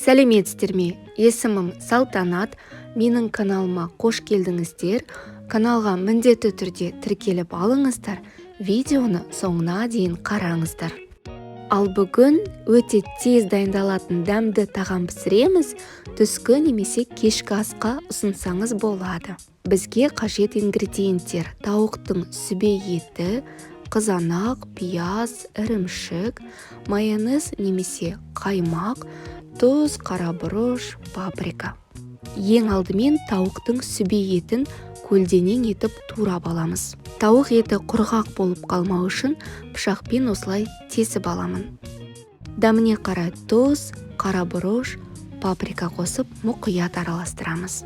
Сәлеметсіздер ме? Есімім Салтанат. Менің каналыма қош келдіңіздер. Каналға міндетті түрде тіркеліп алыңыздар. Видеоны соңына дейін қараңыздар. Ал бүгін өте тез дайындалатын дәмді тағам пісіреміз. Түскі немесе кешкі асқа ұсынсаңыз болады. Бізге қажет ингредиенттер: тауықтың сүбе еті, қызанақ, пияз, ірімшік, майонез немесе қаймақ, тұз, қарабұрыш, паприка. Ең алдымен тауықтың сүбе етін көлденең етіп турап аламыз. Тауық еті құрғақ болып қалмау үшін пышақпен осылай тесіп аламын. Дәміне қарай тұз, қарабұрыш, паприка қосып мұқият араластырамыз.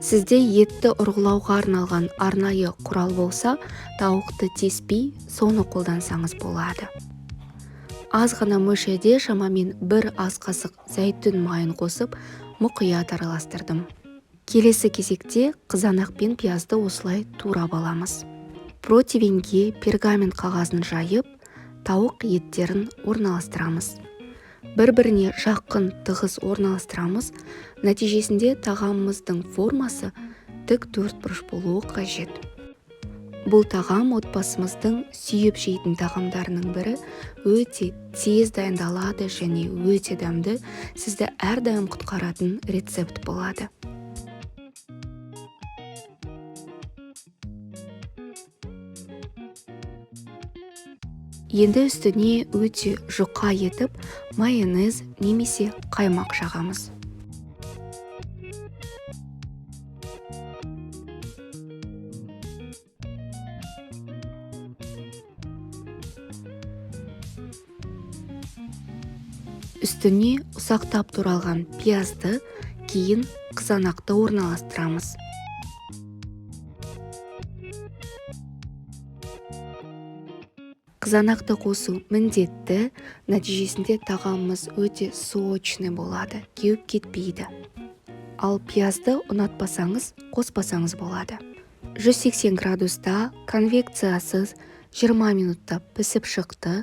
Сізде етті ұрғылауға арналған арнайы құрал болса, тауықты теспей, соны қолдансаңыз болады. Аз ғана мөлшерде шамамен 1 ас қасық зәйтүн майын қосып, мұқият араластырдым. Келесі кезекте қызанақ пен пиязды осылай турап аламыз. Противеньге пергамент қағазын жайып, тауық еттерін орналастырамыз. Бір-біріне жақын тығыз орналастырамыз. Нәтижесінде тағамымыздың формасы тік төртбұрыш болуы қажет. Бұл тағам отбасымыздың сүйіп жейтін тағамдарының бірі, өте тез дайындалады және өте дәмді, сізді әрдайым құтқаратын рецепт болады. Енді үстіне өте жұқа етіп, майонез немесе қаймақ жағамыз. Үстіне ұсақтап туралған пиязды, кейін қызанақты орналастырамыз. Қызанақты қосу міндетті, нәтижесінде тағамымыз өте сочный болады, кеуіп кетпейді. Ал пиязды ұнатпасаңыз, қоспасаңыз болады. 180 градуста конвекциясыз 20 минутта пісіп шықты.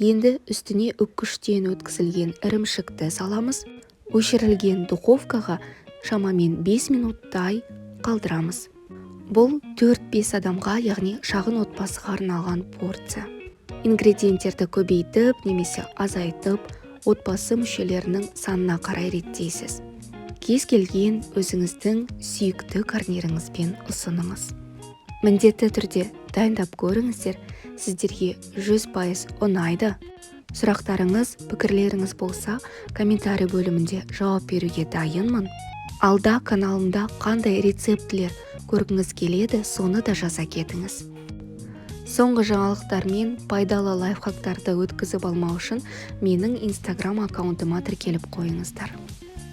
Енді үстіне үккіштен өткізілген ірімшікті саламыз. Өшірілген духовкаға шамамен 5 минуттай қалдырамыз. Бұл 4-5 адамға, яғни шағын отбасыға арналған порция. Ингредиенттерді көбейтіп немесе азайтып, отбасы мүшелерінің санына қарай реттейсіз. Кез келген өзіңіздің сүйікті гарниріңізбен ұсыныңыз. Міндетті түрде дайындап көріңіздер, сіздерге 100% ұнайды. Сұрақтарыңыз, пікірлеріңіз болса, комментарий бөлімінде жауап беруге дайынмын. Алда каналымда қандай рецептілер көргіңіз келеді, соны да жаза кетіңіз. Соңғы жаңалықтар мен пайдалы лайфхактарды өткізіп алмау үшін менің Instagram аккаунтыма тіркеліп қойыңыздар.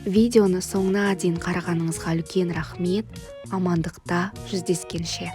Видеоны соңына дейін қарағаныңызға үлкен рахмет. Амандықта жүздескенше.